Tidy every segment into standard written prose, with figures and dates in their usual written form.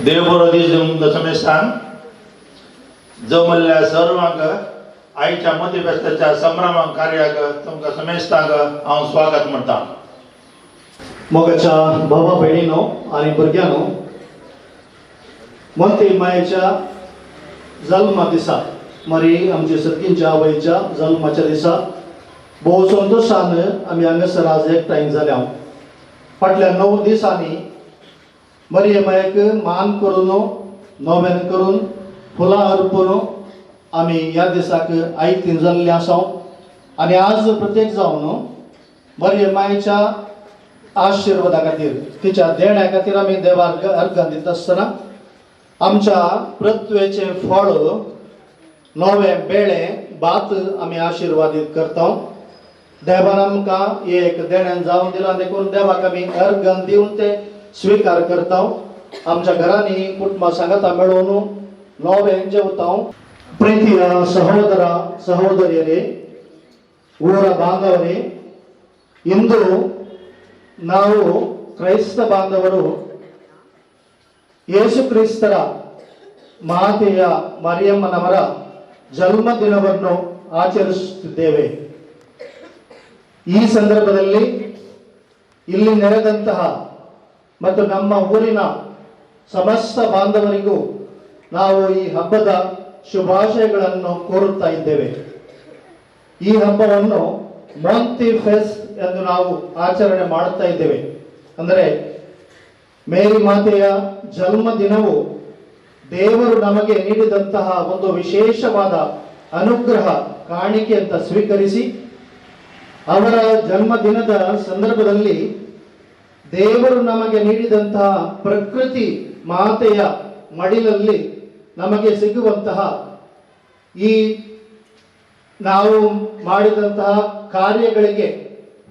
देवबरोधी दशमे स्थान जमल्ल्या सर्वांक आईच्या मध्यव्यस्ताच्या संभ्रमांक कार्याक तुमका समेस्तांक हांव स्वागत म्हणटा. मोगाच्या भावा बहिणीनो आणि भुरग्यांनो, मंती मायेच्या जल्मा दिसा मरी आमच्या सत्कींच्या आवयच्या जल्माच्या दिसा भोव संतोषान आमी हांगासर आज एकठांय जाल्या. फाटल्या 9 दिसांनी मरी मायेक मान करून नोवेन करून फुलां अर्पून आमी ह्या दिसाक आयतीन जाल्ले आसा. आनी आज प्रत्येक जावन मरी मायेच्या आशिर्वादा खातीर तिच्या देण्या खातीर आमी देवाक अर्घ दिता आसतना आमच्या प्रत्वेचे फळ नवे बेळे भात आमी आशिर्वादीत करता. देवान आमकां एक देण्यान जावन दिला, देखून देवाक आमी अर्घ दिवन ते स्वीकार करता. आमच्या घरांनी कुटुंबा सांगाता मेळून नवें जेवता. प्रीतीय सहोदर सहोदरियरे, ಊರ ಬಾಂಧವರೇ, ಇಂದು ನಾವು ಕ್ರೈಸ್ತ ಬಾಂಧವರು ಯೇಸು ಕ್ರಿಸ್ತರ ಮಾತೆಯ ಮರಿಯಮ್ಮನವರ ಜನ್ಮದಿನವನ್ನು ಆಚರಿಸುತ್ತಿದ್ದೇವೆ. ಈ ಸಂದರ್ಭದಲ್ಲಿ ಇಲ್ಲಿ ನೆರೆದಂತಹ ಮತ್ತು ನಮ್ಮ ಊರಿನ ಸಮಸ್ತ ಬಾಂಧವರಿಗೂ ನಾವು ಈ ಹಬ್ಬದ ಶುಭಾಶಯಗಳನ್ನು ಕೋರುತ್ತಾ ಇದ್ದೇವೆ. ಈ ಹಬ್ಬವನ್ನು ಮೊಂತಿ ಫೆಸ್ಟ್ ಎಂದು ನಾವು ಆಚರಣೆ ಮಾಡುತ್ತಾ ಇದ್ದೇವೆ. ಅಂದರೆ ಮೇರಿ ಮಾತೆಯ ಜನ್ಮದಿನವು ದೇವರು ನಮಗೆ ನೀಡಿದಂತಹ ಒಂದು ವಿಶೇಷವಾದ ಅನುಗ್ರಹ ಕಾಣಿಕೆ ಅಂತ ಸ್ವೀಕರಿಸಿ, ಅವರ ಜನ್ಮದಿನದ ಸಂದರ್ಭದಲ್ಲಿ ದೇವರು ನಮಗೆ ನೀಡಿದಂತಹ ಪ್ರಕೃತಿ ಮಾತೆಯ ಮಡಿಲಲ್ಲಿ ನಮಗೆ ಸಿಗುವಂತಹ ಈ ನಾವು ಮಾಡಿದಂತಹ ಕಾರ್ಯಗಳಿಗೆ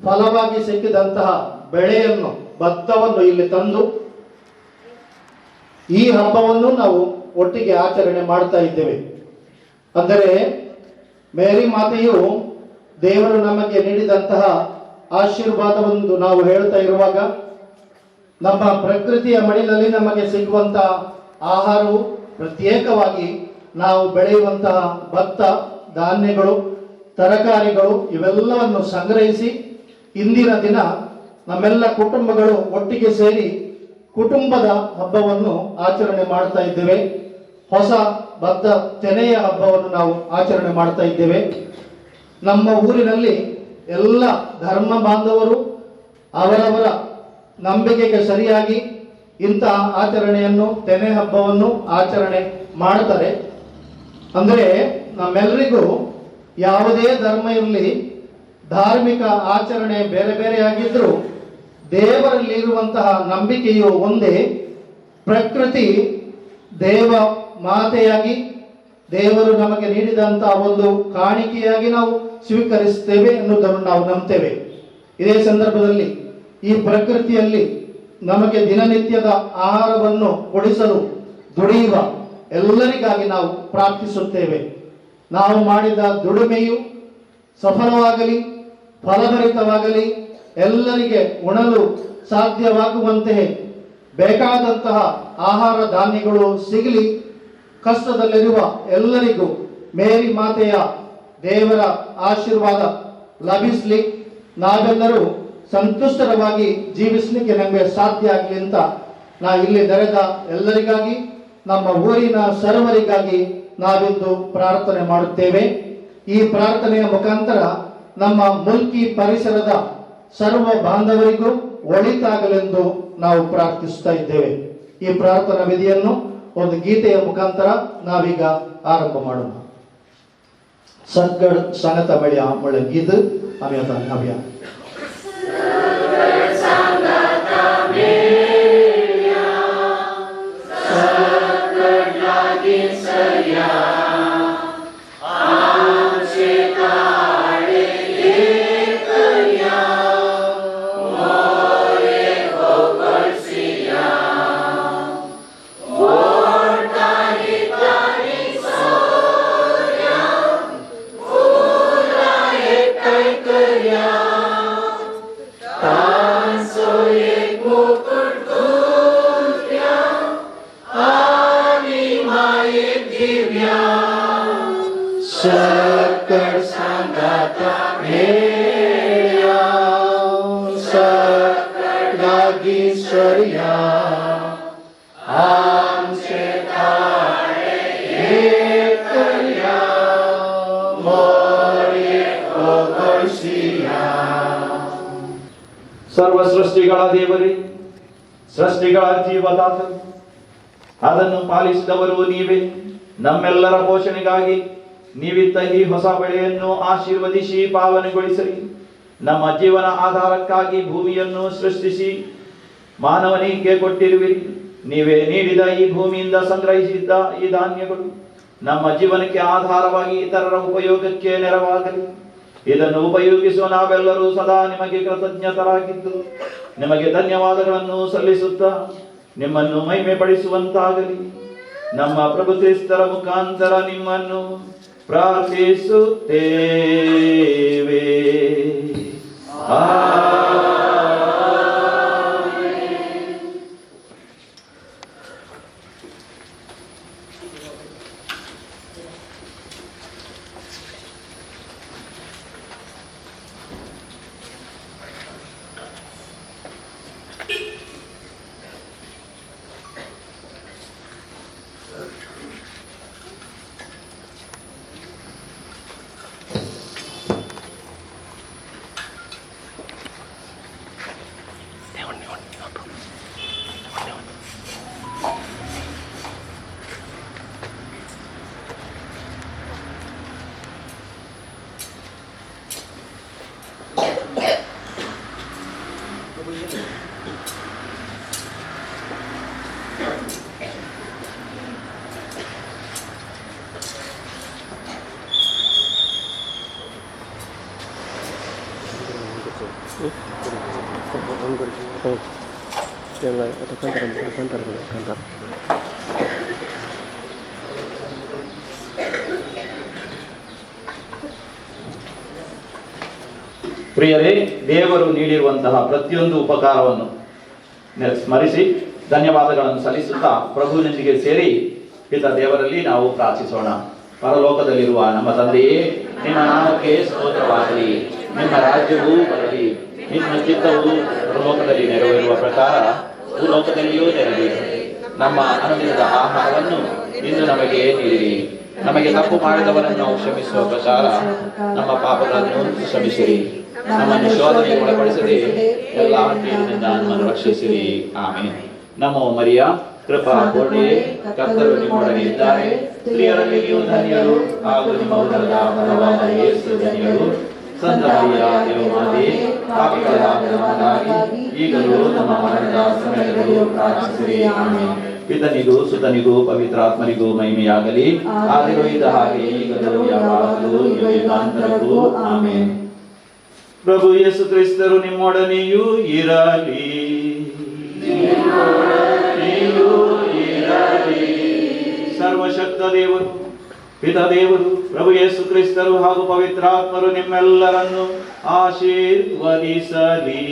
ಫಲವಾಗಿ ಸಿಕ್ಕಿದಂತಹ ಬೆಳೆಯನ್ನು ಭತ್ತವನ್ನು ಇಲ್ಲಿ ತಂದು ಈ ಹಬ್ಬವನ್ನು ನಾವು ಒಟ್ಟಿಗೆ ಆಚರಣೆ ಮಾಡ್ತಾ ಇದ್ದೇವೆ. ಅಂದರೆ ಮೇರಿ ಮಾತೆಯು ದೇವರು ನಮಗೆ ನೀಡಿದಂತಹ ಆಶೀರ್ವಾದವನ್ನು ನಾವು ಹೇಳ್ತಾ ಇರುವಾಗ, ನಮ್ಮ ಪ್ರಕೃತಿಯ ಮಡಿಲಲ್ಲಿ ನಮಗೆ ಸಿಗುವಂತಹ ಆಹಾರವು ಪ್ರತ್ಯೇಕವಾಗಿ ನಾವು ಬೆಳೆಯುವಂತಹ ಭತ್ತ, ಧಾನ್ಯಗಳು, ತರಕಾರಿಗಳು ಇವೆಲ್ಲವನ್ನು ಸಂಗ್ರಹಿಸಿ ಇಂದಿನ ದಿನ ನಮ್ಮೆಲ್ಲ ಕುಟುಂಬಗಳು ಒಟ್ಟಿಗೆ ಸೇರಿ ಕುಟುಂಬದ ಹಬ್ಬವನ್ನು ಆಚರಣೆ ಮಾಡ್ತಾ ಇದ್ದೇವೆ. ಹೊಸ ಭತ್ತ ತೆನೆಯ ಹಬ್ಬವನ್ನು ನಾವು ಆಚರಣೆ ಮಾಡ್ತಾ ಇದ್ದೇವೆ. ನಮ್ಮ ಊರಿನಲ್ಲಿ ಎಲ್ಲ ಧರ್ಮ ಬಾಂಧವರು ಅವರವರ ನಂಬಿಕೆಗೆ ಸರಿಯಾಗಿ ಇಂತಹ ಆಚರಣೆಯನ್ನು, ತೆನೆ ಹಬ್ಬವನ್ನು ಆಚರಣೆ ಮಾಡ್ತಾರೆ. ಅಂದರೆ ನಮ್ಮೆಲ್ಲರಿಗೂ ಯಾವುದೇ ಧರ್ಮ ಇರಲಿ, ಧಾರ್ಮಿಕ ಆಚರಣೆ ಬೇರೆ ಬೇರೆಯಾಗಿದ್ದರೂ ದೇವರಲ್ಲಿ ಇರುವಂತಹ ನಂಬಿಕೆಯು ಒಂದೇ. ಪ್ರಕೃತಿ ದೇವ ಮಾತೆಯಾಗಿ ದೇವರು ನಮಗೆ ನೀಡಿದಂತಹ ಒಂದು ಕಾಣಿಕೆಯಾಗಿ ನಾವು ಸ್ವೀಕರಿಸುತ್ತೇವೆ ಎನ್ನುವುದನ್ನು ನಾವು ನಂಬ್ತೇವೆ. ಇದೇ ಸಂದರ್ಭದಲ್ಲಿ ಈ ಪ್ರಕೃತಿಯಲ್ಲಿ ನಮಗೆ ದಿನನಿತ್ಯದ ಆಹಾರವನ್ನು ಕೊಡಿಸಲು ದುಡಿಯುವ ಎಲ್ಲರಿಗಾಗಿ ನಾವು ಪ್ರಾರ್ಥಿಸುತ್ತೇವೆ. ನಾವು ಮಾಡಿದ ದುಡಿಮೆಯು ಸಫಲವಾಗಲಿ, ಫಲಭರಿತವಾಗಲಿ, ಎಲ್ಲರಿಗೆ ಉಣಲು ಸಾಧ್ಯವಾಗುವಂತೆ ಬೇಕಾದಂತಹ ಆಹಾರ ಧಾನ್ಯಗಳು ಸಿಗಲಿ. ಕಷ್ಟದಲ್ಲಿರುವ ಎಲ್ಲರಿಗೂ ಮೇರಿ ಮಾತೆಯ ದೇವರ ಆಶೀರ್ವಾದ ಲಭಿಸಲಿ. ನಾವೆಲ್ಲರೂ ಸಂತುಷ್ಟರವಾಗಿ ಜೀವಿಸಲಿಕ್ಕೆ ನಮಗೆ ಸಾಧ್ಯ ಆಗಲಿ ಅಂತ ನಾ ಇಲ್ಲಿ ನೆರೆದ ಎಲ್ಲರಿಗಾಗಿ, ನಮ್ಮ ಊರಿನ ಸರ್ವರಿಗಾಗಿ ನಾವಿಂದು ಪ್ರಾರ್ಥನೆ ಮಾಡುತ್ತೇವೆ. ಈ ಪ್ರಾರ್ಥನೆಯ ಮುಖಾಂತರ ನಮ್ಮ ಮುಲ್ಕಿ ಪರಿಸರದ ಸರ್ವ ಬಾಂಧವರಿಗೂ ಒಳಿತಾಗಲೆಂದು ನಾವು ಪ್ರಾರ್ಥಿಸ್ತಾ ಇದ್ದೇವೆ. ಈ ಪ್ರಾರ್ಥನಾ ವಿಧಿಯನ್ನು ಒಂದು ಗೀತೆಯ ಮುಖಾಂತರ ನಾವೀಗ ಆರಂಭ ಮಾಡೋಣ. सदगढ़ संगत बड़िया मळे गीत आम्ही आता गाऊया. सकळ सांगाता मेळ्या सकळागी सर्या आमचे ताळे एकया मोरे ओगळसिया. ಸರ್ವ ಸೃಷ್ಟಿಗಳ ದೇವರೇ, ಸೃಷ್ಟಿಗಳ ಜೀವದಾತ, ಅದನ್ನು ಪಾಲಿಸಿದವರು ನೀವೇ. ನಮ್ಮೆಲ್ಲರ ಪೋಷಣೆಗಾಗಿ ನೀವಿತ್ತ ಈ ಹೊಸ ಬೆಳೆಯನ್ನು ಆಶೀರ್ವದಿಸಿ ಪಾವನೆಗೊಳಿಸಿರಿ. ನಮ್ಮ ಜೀವನ ಆಧಾರಕ್ಕಾಗಿ ಭೂಮಿಯನ್ನು ಸೃಷ್ಟಿಸಿ ಮಾನವನಿಗೆ ಕೊಟ್ಟಿರುವಿರಿ. ನೀವೇ ನೀಡಿದ ಈ ಭೂಮಿಯಿಂದ ಸಂಗ್ರಹಿಸಿದ್ದ ಈ ಧಾನ್ಯಗಳು ನಮ್ಮ ಜೀವನಕ್ಕೆ ಆಧಾರವಾಗಿ ಇತರರ ಉಪಯೋಗಕ್ಕೆ ನೆರವಾಗಲಿ. ಇದನ್ನು ಉಪಯೋಗಿಸುವ ನಾವೆಲ್ಲರೂ ಸದಾ ನಿಮಗೆ ಕೃತಜ್ಞತರಾಗಿದ್ದು ನಿಮಗೆ ಧನ್ಯವಾದಗಳನ್ನು ಸಲ್ಲಿಸುತ್ತಾ ನಿಮ್ಮನ್ನು ಮಹಿಮೆ ಪಡಿಸುವಂತಾಗಲಿ. ನಮ್ಮ ಪ್ರಭು ಕ್ರಿಸ್ತರ ಮುಖಾಂತರ ನಿಮ್ಮನ್ನು ಪ್ರಾರ್ಥಿಸುತ್ತೇವೆ. ಪ್ರಿಯರೇ, ದೇವರು ನೀಡಿರುವಂತಹ ಪ್ರತಿಯೊಂದು ಉಪಕಾರವನ್ನು ಸ್ಮರಿಸಿ ಧನ್ಯವಾದಗಳನ್ನು ಸಲ್ಲಿಸುತ್ತಾ ಪ್ರಭುವಿನೊಂದಿಗೆ ಸೇರಿ ಪಿತ ದೇವರಲ್ಲಿ ನಾವು ಪ್ರಾರ್ಥಿಸೋಣ. ಪರಲೋಕದಲ್ಲಿರುವ ನಮ್ಮ ತಂದೆಯೇ, ನಿಮ್ಮ ನಾಮಕ್ಕೆ ಸ್ತೋತ್ರವಾಗಲಿ. ನಿಮ್ಮ ರಾಜ್ಯವೂ ಬರಲಿ. ನಿಮ್ಮ ಚಿತ್ತವು ಪರಲೋಕದಲ್ಲಿ ನೆರವೇರುವ ಪ್ರಕಾರ ಭೂಲೋಕದಲ್ಲಿಯೂ ನೆರವೇರಲಿ. ನಮ್ಮ ಅನುದಿನದ ಆಹಾರವನ್ನು ಇಂದು ನಮಗೆ ನೀಡಿರಿ. ನಮಗೆ ತಪ್ಪು ಮಾಡಿದವರನ್ನು ನಾವು ಕ್ಷಮಿಸುವ ಪ್ರಕಾರ ನಮ್ಮ ಪಾಪಗಳನ್ನು ಕ್ಷಮಿಸಿರಿ. ನಮ್ಮನ್ನು ಶೋಧನೆಗೆ ಒಳಪಡಿಸದೆ ಎಲ್ಲ ಕೀಳಿನಿಂದ ನಮ್ಮನ್ನು ರಕ್ಷಿಸಿರಿ. ಆಮೆನ್. ನಮೋ ಮರಿಯ, ಕೃಪಾ ಪೂರ್ಣೆಯೇ, ಕರ್ತರು ನಿಮ್ಮೊಡನೆ ಇದ್ದಾರೆ. ಸ್ತ್ರೀಯರಲ್ಲಿ ನೀವು ಧನ್ಯರು, ಹಾಗೂ ನಿಮ್ಮ ಉದರದ ಫಲವಾದ ಯೇಸು ಧನ್ಯರು. ಸಂತ ಮರಿಯ ದೇವಮಾತೆ, ಪಾಪಿಗಳಾದ ನಮಗಾಗಿ ಈಗಲೂ ನಮ್ಮ ಮರಣದ ಸಮಯದಲ್ಲೂ ಪ್ರಾರ್ಥಿಸಿರಿ. ಆಮೆನ್. ಪಿತನಿಗೂ ಸುತನಿಗೂ ಪವಿತ್ರಾತ್ಮನಿಗೂ ಮಹಿಮೆಯಾಗಲಿ, ಆದಿಗೂ ಇದ್ದ ಹಾಗೆ ಈಗಲೂ ಯಾವಾಗಲೂ ಯುಗಾಂತರಕ್ಕೂ. ಆಮೆನ್. ಪ್ರಭು ಯೇಸು ಕ್ರಿಸ್ತರು ನಿಮ್ಮೊಡನೆಯೂ ಇರಲಿ. ಸರ್ವಶಕ್ತ ದೇವರು ಪಿತ ದೇವರು ಪ್ರಭು ಯೇಸು ಕ್ರಿಸ್ತರು ಹಾಗೂ ಪವಿತ್ರಾತ್ಮರು ನಿಮ್ಮೆಲ್ಲರನ್ನು ಆಶೀರ್ವದಿಸಲಿ.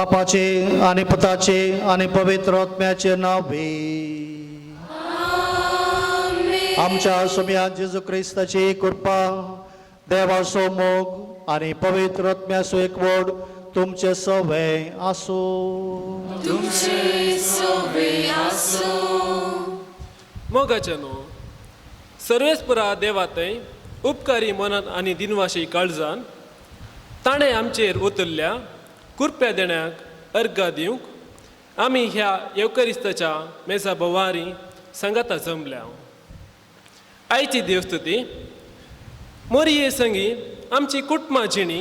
बापाचे आणि पुताचे आणि पवित्र आत्म्याचे नावे. आमच्या सुम्या जेजू ख्रिस्ताची कृपा, देवाचो मोग आणि पवित्र आत्म्याचो एकवट तुमचे सवय असो. मोगाच्यानो सर्वेस्परा देवातय उपकारी मनात आणि दिनवाशी काळजान ताणें आमचेर उतरल्या कृप्या देण्याक अर्घा दिवंक आमी ह्या येवकरिस्ताच्या मेजा बोवारी संगाता जमल्या. आयची देवस्तुती मोरये संगी आमची कुटुंबां जिणी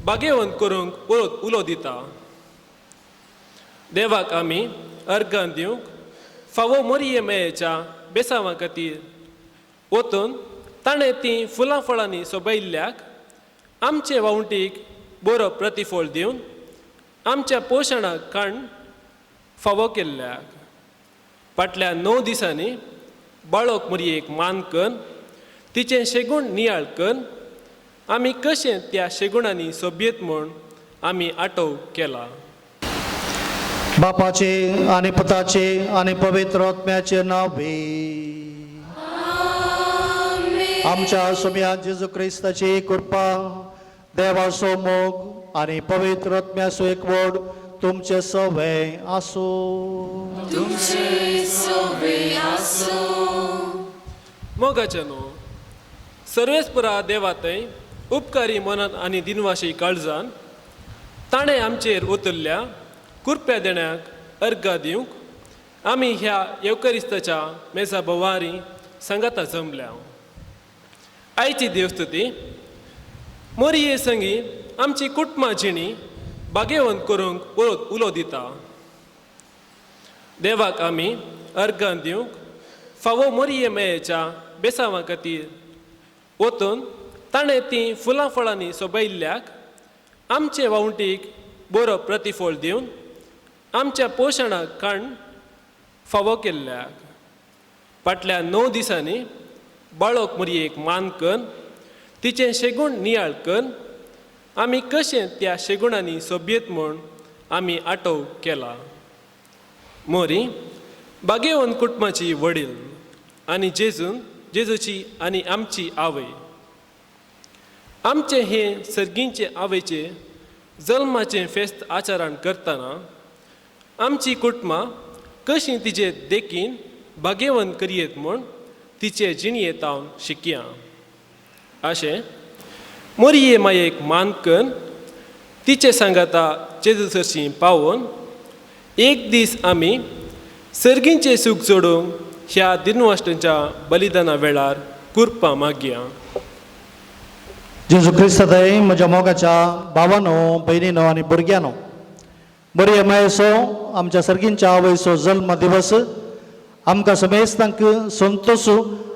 बागेवंत करूंक उलो दिता. देवाक आमी अर्घां दिवंक फावो मोरये मेयेच्या बेसांवा खातीर वतून ताणें ती फुलां फळांनी सोबयल्ल्याक आमचे वावुंटीक बरो प्रतिफळ दिवन आमच्या पोशणाक खाण फावो केल्ल्याक फाटल्या 9 दिसांनी बाळोक मोरयेक मान करून तिचें शेगूण नियाळ करून आमी कशें त्या शेगुणांनी सोबयेत म्हूण आमी आटोव केला. बापाचे आणि पुताचे आणि पवित्र आत्म्याचे नावे. आमच्या सुम्या जेजू ख्रिस्ताची कृपा, देवाचो मोग आणि पवित्र आत्म्याचो एकवट तुमचे सवय असो. मोगाच्यानो सर्वेस्परा देवातय उपकारी मनात आणि दिनवाशी काळजान ताणें आमचेर उतरल्या कृप्या देण्याक अर्घा दिवंक आमी ह्या येवकरिस्ताच्या मेजा बोवारी संगाता जमल्या. आयची देवस्तुती मोरये संगी आमची कुटुंबां जिणी बागेवंत करूंक उलो दिता. देवाक आमी अर्घां दिवंक फावो मोरये मेयेच्या बेसांवा खातीर वतून ताणें ती फुलां फळांनी सोबयल्ल्याक आमचे वावुंटीक बरो प्रतिफळ दिवन आमच्या पोशणाक खाण फावो केल्ल्याक फाटल्या 9 दिसांनी बाळोक मोरयेक मान करून तिचें शेगूण नियाळ करून आमी कशें त्या शेगुणांनी सोबयेत म्हूण आमी आटोव केला. मोरी बागेवंत कुटुंबाची वडील आनी जेजूची आनी आमची आवय. आमचे हे सर्गींचे आवयचे जल्माचें फेस्त आचरण करतना आमची कुटुंबां कशीं तिचे देखीन बागेवंत करयेत म्हूण तिचे जिणयेतावन शिकया. अशें मोरये मायेक मान करून तिचे सांगाता जेजू सरशी पावोवन एक दीस आमी सर्गींचे सूख जोडूंक ह्या दिनवाष्ट्यांच्या बलिदाना वेळार कुर्पा मागया. जेजू ख्रिस्तादय म्हज्या मोगाच्या भावांनो, भयणीनो आनी भुरग्यांनो, बरी मायेचो आमच्या सर्गींच्या आवयचो जल्म दिवस आमकां समेस्तांक संतोश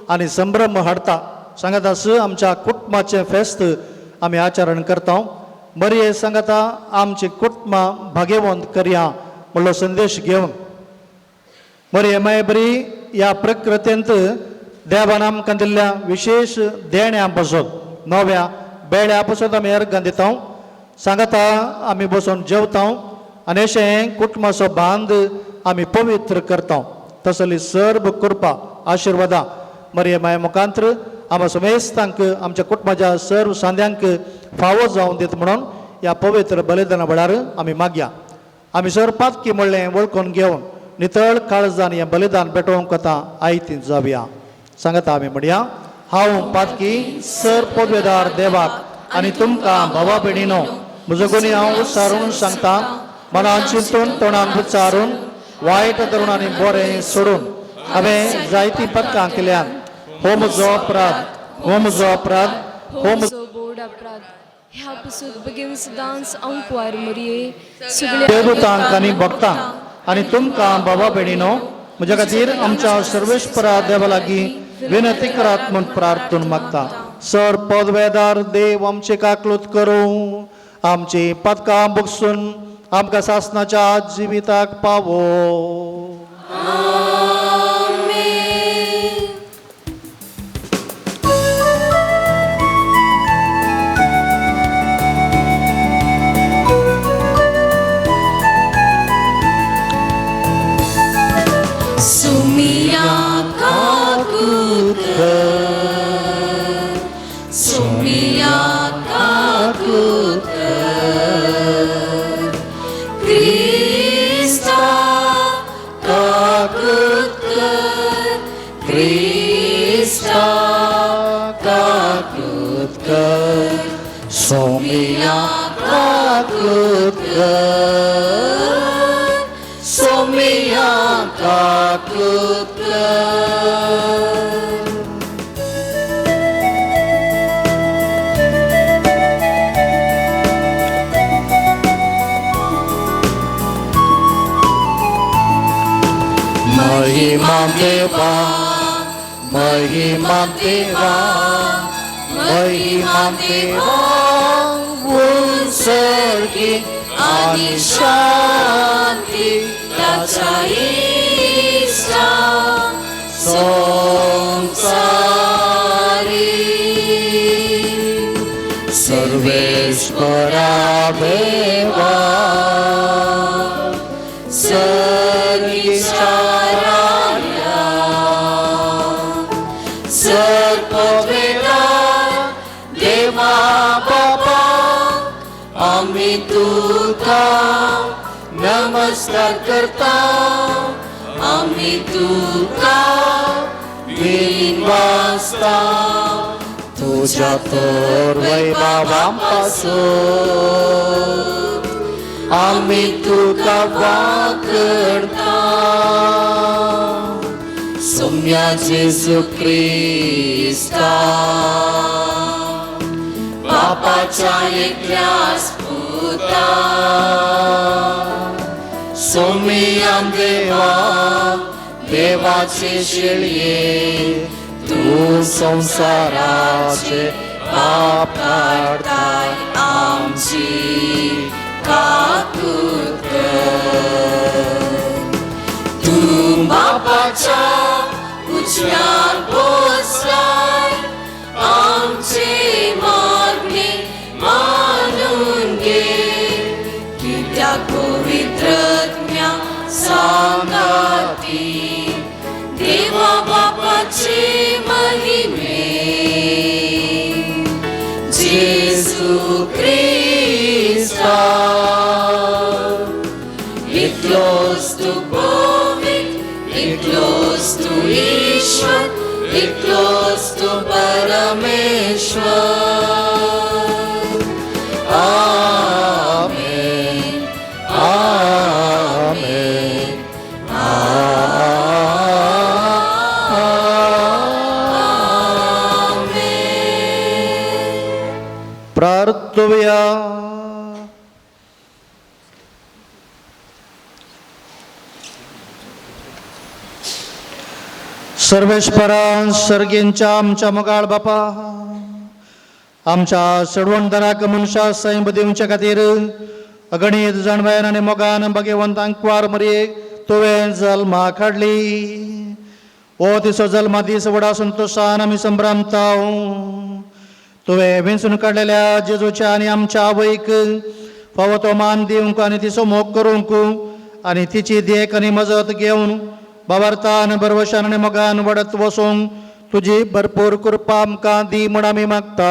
आनी संभ्रम हाडटा. सांगातास आमच्या कुटुंबाचें फेस्त आमी आचरण करता. बरी सांगाता आमची कुटुंबां भाग्यवंत करया म्हणलो संदेश घेवन बरी माय बरी ह्या प्रकृतींत देवान आमकां दिल्ल्या विशेष देण्या पासून नव्या बेड्या पासून आमी अर्घां दिता. सांगाता आमी बसून जेवता आनी अशें कुटुंबाचो बांद आमी पवित्र करता. तसली सर्व कृपा आशिर्वादा मरिये माय मुखांतर आम्हा समेस्तांक आमच्या कुटुंबाच्या सर्व सांद्यांक फावो जावन दित म्हणून ह्या पवित्र बलिदाना वेळार आमी मागया. आमी सर पातकी म्हणलें वळखून घेवन नितळ काळजान हें बलिदान पेटोवंक आतां आयतीं जावया. सांगता आमी म्हणया, हांव पातकी सर पदवेदार देवाक आनी तुमकां भावा भयणीनो म्हजो गुन्हे हांव उच्चारून सांगता. मनान चिंतून तोंडान विचारून वायट धरून आनी बरें सोडून हांवें जायतीं पदकां केल्यान हो म्हजो अपराध, हो म्हजो अपराध, हो म्हजो बोड अपराध. ह्या पासून बेगीन सदांच अंकवार मरिये देवदूतांक आनी भक्तांक आनी तुमकां भावा भयणीनो म्हज्या खातीर आमच्या सर्वेश्वरा देवा लागीं विनंती करात म्हूण प्रार्थून मागता. सर पदवेदार देव आमचे काकलूत करूं, आमची पदकां भोगसून आमकां सासणाच्या जिविताक पावो. कर, सोमिया काकूत कर, क्रिस्ता काकूत कर, क्रिस्ता काकूत कर, सोमिया काकूत कर, सोमिया काकूत कर. महिमा देवा, महिमा देवा, महिमा देवा, उत्सर्गी आणि शांती त्याचा इष्टा संसारी. सर्वेश्वरा देवा, सर्गिष्ठाराया, सर्पवेदा देवा बाबा, आम्ही तुका नमस्कार करता, आम्ही तुका विनवासता, तुझ्या थोर वैभवांपासून आम्ही तुका वाकडता. सोम्या जेजू ख्रिस्ता, बापाच्या एकल्यास पुता, सोमिया देवा, देवाचे शेळये, तू संसाराचे पाप काढताय आमची काकूत कर. तू बापाच्या उजव्यात बसलाय, आमचे मागणे मानून घे, की त्या पवित्रज्ञा सांगाती देवा बापाचे महिमे. जेसू ख्रिस्ता, एकलोच तू पवित्र, एकलोच तू ईश्वर, एकलोच तू परमेश्वर. आमेन, आमेन, आमेन. प्रार्थूया. सर्वेश्वरा सर्गींच्या आमच्या मोगाळ बापा, आमच्या सडवणदाराक मनशा सैम दिवच्या खातीर अगणित जाणव्यान आनी मोगान भगवंतांक वार मरये तुवें जल्मा काडली. ओ तिचो जल्मा दीस व्हडा संतोशान आमी संभ्रामता. तुवें वेंचून काडलेल्या जेजूच्या आनी आमच्या आवयक फावो तो मान दिवंक आनी तिचो मोग करूंक आनी तिची देख आनी मजत घेवन बाबार्थान बरवशान आनी मोगान वडत वचूंक तुजी भरपूर कृपा आमकां दी म्हण आमी मागता.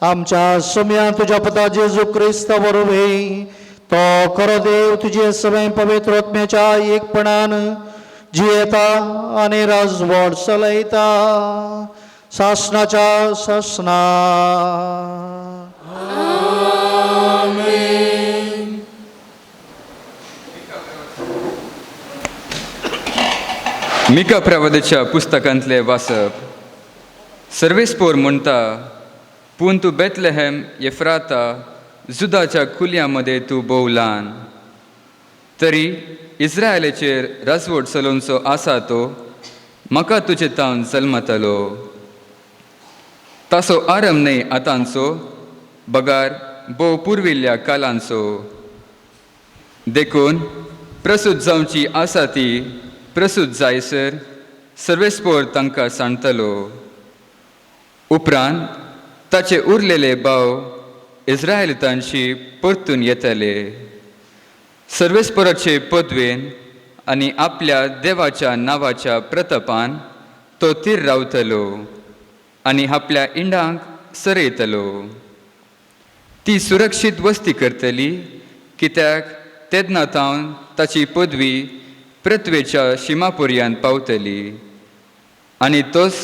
आमच्या सोम्या तुज्या पुता जेजू क्रिस्त वरवे तो खरो देव तुजे सगळे पवित्र आत्म्याच्या एकपणान जियेता आनी राजवट चलयता शासनाच्या शासना. मिका प्रवादीच्या पुस्तकांतले वाचप. सर्वेस्पोर म्हणटा, पूण तूं बेथलेहेम एफ्राता, जुदाच्या खुलयांमध्ये तूं भोवलान. तरी इस्रायेलाचेर राजवट चलोवचो आसा तो म्हाका तुजे तावन जल्मतलो. ताचो आरंभ न्हय आतांचो, बगार भोव पुर्विल्ल्या कालांचो. देखून प्रसूत जावची आसा ती प्रसूत जायसर सर्वेस्पोर तांकां सांडतलो. उपरांत ताचे उरलेले भाव इस्रायेलितांशी परतून येतले. सर्वेस्पोराचे पदवेन आनी आपल्या देवाच्या नांवाच्या प्रतापान तो तीर रावतलो आनी आपल्या इंडांक सरयतलो. ती सुरक्षीत वस्ती करतली कित्याक तेदना तावन ताची पदवी पृथ्वेच्या शिमापर्यंत पावतली आनी तोच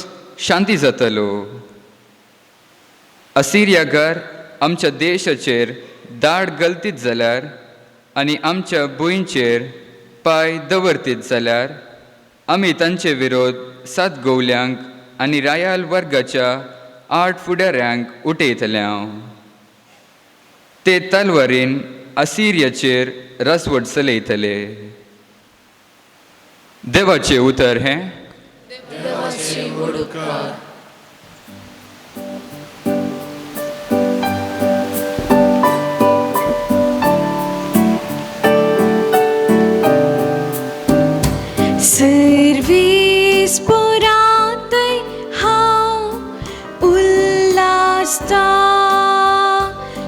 शांती जातलो. असिरियाकार आमच्या देशाचेर दाड घालतीत जाल्यार आनी आमच्या भुंयचेर पांय दवरतीत जाल्यार आमी तांचे विरोध 7 गवल्यांक आनी रायाल वर्गाच्या 8 फुडाऱ्यांक उठयतल्या. ते तलवारीन असिरियाचेर रसवट चलयतले. देवाचे उतर हें. देवाची उडकार. सर्वीस पोरांतय हांव उल्हासता.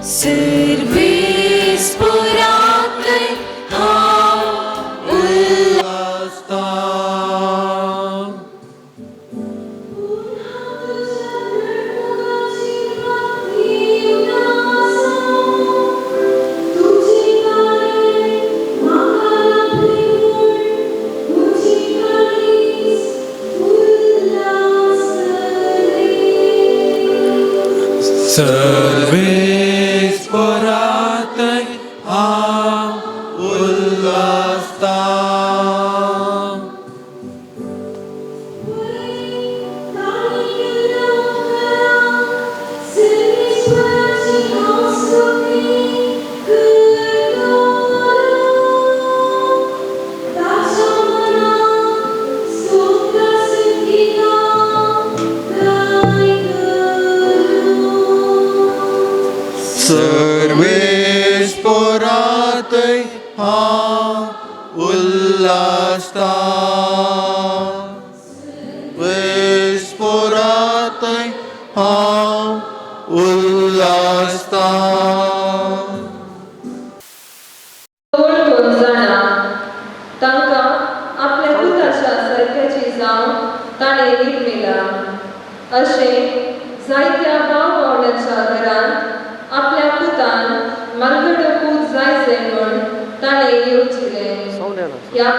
सर्वीस पोरांतय हांव उल्हासता. सर्वेस पोरांतय हांव उल्हासता. सर्वेस पोरांतय हांव उल्हासता. सर्वेस पोरांतय हांव उल्हासता. कोण जाणा तांकां आपल्या पुताच्या सारक्याची जावन ताणें निर्मिला. अशें जायत्या भाव भावंडांच्या घरांत आपल्या पुतान मालगडो पूत जायचे म्हण ताणें येवजिलें. ह्या